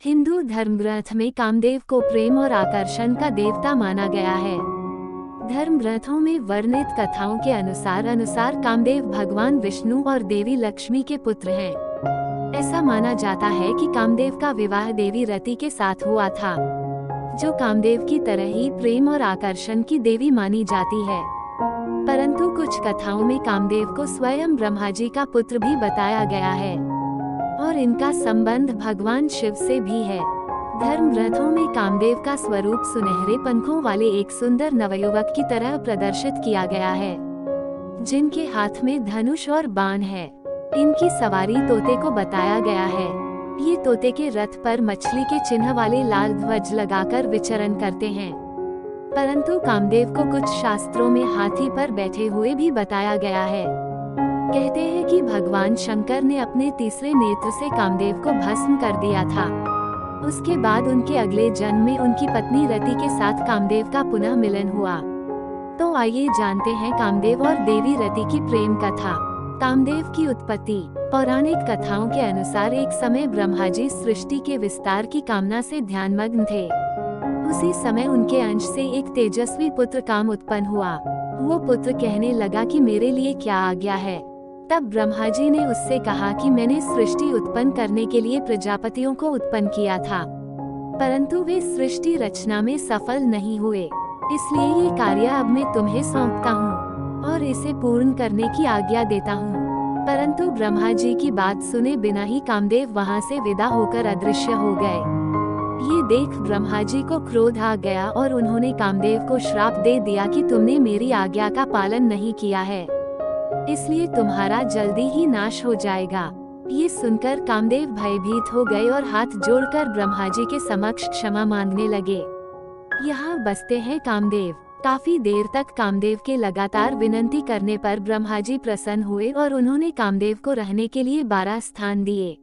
हिंदू धर्म ग्रंथ में कामदेव को प्रेम और आकर्षण का देवता माना गया है। धर्म ग्रंथों में वर्णित कथाओं के अनुसार कामदेव भगवान विष्णु और देवी लक्ष्मी के पुत्र हैं। ऐसा माना जाता है कि कामदेव का विवाह देवी रति के साथ हुआ था, जो कामदेव की तरह ही प्रेम और आकर्षण की देवी मानी जाती है। परंतु कुछ कथाओं में कामदेव को स्वयं ब्रह्मा जी का पुत्र भी बताया गया है और इनका संबंध भगवान शिव से भी है। धर्म ग्रंथों में कामदेव का स्वरूप सुनहरे पंखों वाले एक सुंदर नवयुवक की तरह प्रदर्शित किया गया है, जिनके हाथ में धनुष और बाण है। इनकी सवारी तोते को बताया गया है। ये तोते के रथ पर मछली के चिन्ह वाले लाल ध्वज लगाकर विचरण करते हैं। परंतु कामदेव को कुछ शास्त्रों में हाथी पर बैठे हुए भी बताया गया है। कहते हैं कि भगवान शंकर ने अपने तीसरे नेत्र से कामदेव को भस्म कर दिया था। उसके बाद उनके अगले जन्म में उनकी पत्नी रति के साथ कामदेव का पुनः मिलन हुआ। तो आइए जानते हैं कामदेव और देवी रति की प्रेम कथा। कामदेव की उत्पत्ति। पौराणिक कथाओं के अनुसार एक समय ब्रह्मा जी सृष्टि के विस्तार की कामना से ध्यानमग्न थे। उसी समय उनके अंश से एक तेजस्वी पुत्र काम उत्पन्न हुआ। वो पुत्र कहने लगा कि मेरे लिए क्या आज्ञा है। तब ब्रह्मा जी ने उससे कहा कि मैंने सृष्टि उत्पन्न करने के लिए प्रजापतियों को उत्पन्न किया था, परंतु वे सृष्टि रचना में सफल नहीं हुए। इसलिए ये कार्य अब मैं तुम्हें सौंपता हूँ और इसे पूर्ण करने की आज्ञा देता हूँ। परंतु ब्रह्मा जी की बात सुने बिना ही कामदेव वहाँ से विदा होकर अदृश्य हो गए। ये देख ब्रह्मा जी को क्रोध आ गया और उन्होंने कामदेव को श्राप दे दिया कि तुमने मेरी आज्ञा का पालन नहीं किया है, इसलिए तुम्हारा जल्दी ही नाश हो जाएगा। ये सुनकर कामदेव भयभीत हो गए और हाथ जोड़कर ब्रह्मा जी के समक्ष क्षमा मांगने लगे। यहाँ बसते हैं कामदेव। काफी देर तक कामदेव के लगातार विनती करने पर ब्रह्मा जी प्रसन्न हुए और उन्होंने कामदेव को रहने के लिए 12 स्थान दिए।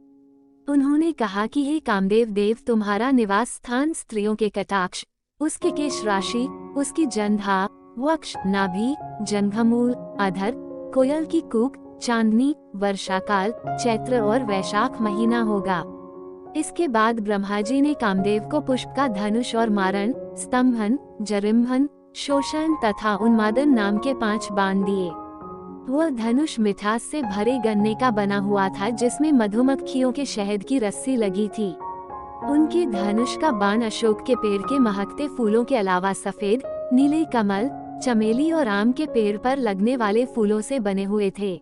उन्होंने कहा कि हे कामदेव देव, तुम्हारा निवास स्थान स्त्रियों के कटाक्ष, उसके केश राशि, उसकी जंघा, वक्ष, नाभि, जंघमूल, अधर, कोयल की कूक, चांदनी, वर्षाकाल, चैत्र और वैशाख महीना होगा। इसके बाद ब्रह्मा जी ने कामदेव को पुष्प का धनुष और मारण, स्तंभन, जरिम्भन, शोषण तथा उन्मादन नाम के 5 बाण दिए। वह धनुष मिठास से भरे गन्ने का बना हुआ था, जिसमें मधुमक्खियों के शहद की रस्सी लगी थी। उनके धनुष का बाण अशोक के पेड़ के महकते फूलों के अलावा सफेद, नीले कमल, चमेली और आम के पेड़ पर लगने वाले फूलों से बने हुए थे।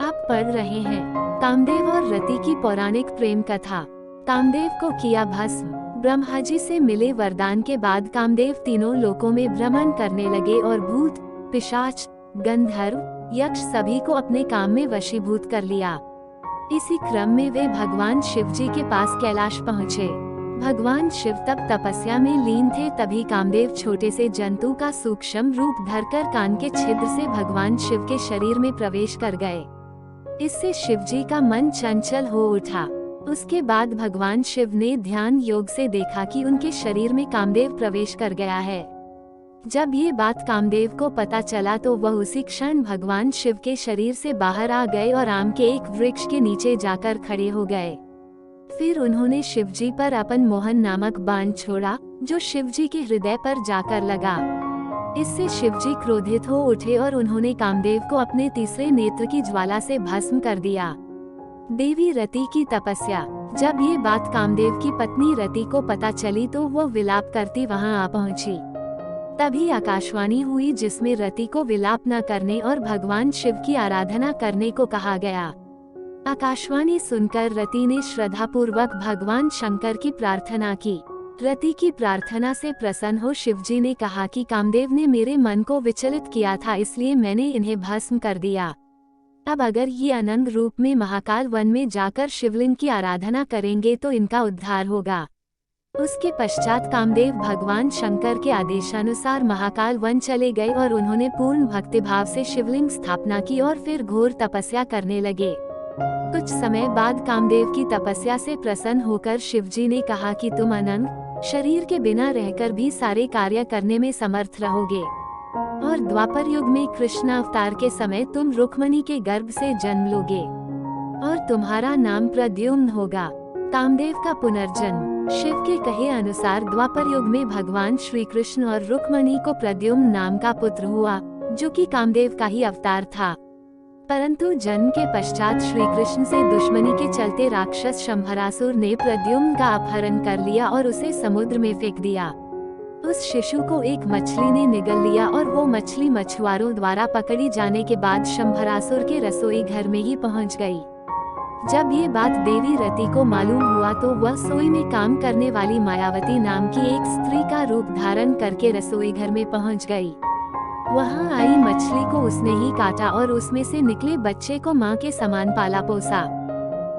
आप पढ़ रहे हैं कामदेव और रति की पौराणिक प्रेम कथा। कामदेव को किया भस्म। ब्रह्मा जी से मिले वरदान के बाद कामदेव तीनों लोकों में भ्रमण करने लगे और भूत, पिशाच, गंधर्व, यक्ष सभी को अपने काम में वशीभूत कर लिया। इसी क्रम में वे भगवान शिव जी के पास कैलाश पहुँचे। भगवान शिव तब तपस्या में लीन थे। तभी कामदेव छोटे से जंतु का सूक्ष्म रूप धरकर कान के छिद्र से भगवान शिव के शरीर में प्रवेश कर गए। इससे शिव जी का मन चंचल हो उठा। उसके बाद भगवान शिव ने ध्यान योग से देखा कि उनके शरीर में कामदेव प्रवेश कर गया है। जब ये बात कामदेव को पता चला तो वह उसी क्षण भगवान शिव के शरीर से बाहर आ गए और आम के एक वृक्ष के नीचे जाकर खड़े हो गए। फिर उन्होंने शिव जी पर अपन मोहन नामक बाण छोड़ा, जो शिव जी के हृदय पर जाकर लगा। इससे शिव जी क्रोधित हो उठे और उन्होंने कामदेव को अपने तीसरे नेत्र की ज्वाला से भस्म कर दिया। देवी रति की तपस्या। जब ये बात कामदेव की पत्नी रति को पता चली तो वो विलाप करती वहां आ पहुंची। तभी आकाशवाणी हुई, जिसमें रति को विलाप न करने और भगवान शिव की आराधना करने को कहा गया। आकाशवाणी सुनकर रति ने श्रद्धापूर्वक भगवान शंकर की प्रार्थना की। रति की प्रार्थना से प्रसन्न हो शिवजी ने कहा कि कामदेव ने मेरे मन को विचलित किया था, इसलिए मैंने इन्हें भस्म कर दिया। अब अगर ये अनंत रूप में महाकाल वन में जाकर शिवलिंग की आराधना करेंगे तो इनका उद्धार होगा। उसके पश्चात कामदेव भगवान शंकर के आदेशानुसार महाकाल वन चले गए और उन्होंने पूर्ण भक्तिभाव से शिवलिंग स्थापना की और फिर घोर तपस्या करने लगे। कुछ समय बाद कामदेव की तपस्या से प्रसन्न होकर शिवजी ने कहा कि तुम अनंत शरीर के बिना रहकर भी सारे कार्य करने में समर्थ रहोगे और द्वापर युग में कृष्ण अवतार के समय तुम रुक्मणी के गर्भ से जन्म लोगे और तुम्हारा नाम प्रद्युम्न होगा। कामदेव का पुनर्जन्म। शिव के कहे अनुसार द्वापर युग में भगवान श्री कृष्ण और रुक्मणी को प्रद्युम्न नाम का पुत्र हुआ, जो कि कामदेव का ही अवतार था। परंतु जन्म के पश्चात श्री कृष्ण से दुश्मनी के चलते राक्षस शंभरासुर ने प्रद्युम्न का अपहरण कर लिया और उसे समुद्र में फेंक दिया। उस शिशु को एक मछली ने निगल लिया और वो मछली मछुआरों द्वारा पकड़ी जाने के बाद शंभरासुर के रसोई घर में ही पहुंच गई। जब ये बात देवी रति को मालूम हुआ तो वह रसोई में काम करने वाली मायावती नाम की एक स्त्री का रूप धारण करके रसोई घर में पहुंच गई। वहां आई मछली को उसने ही काटा और उसमें से निकले बच्चे को मां के समान पाला पोसा।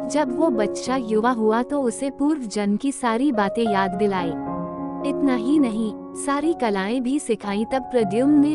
जब वो बच्चा युवा हुआ तो उसे पूर्व जन्म की सारी बातें याद दिलाई। इतना ही नहीं, सारी कलाएं भी सिखाई। तब प्रद्युम्न ने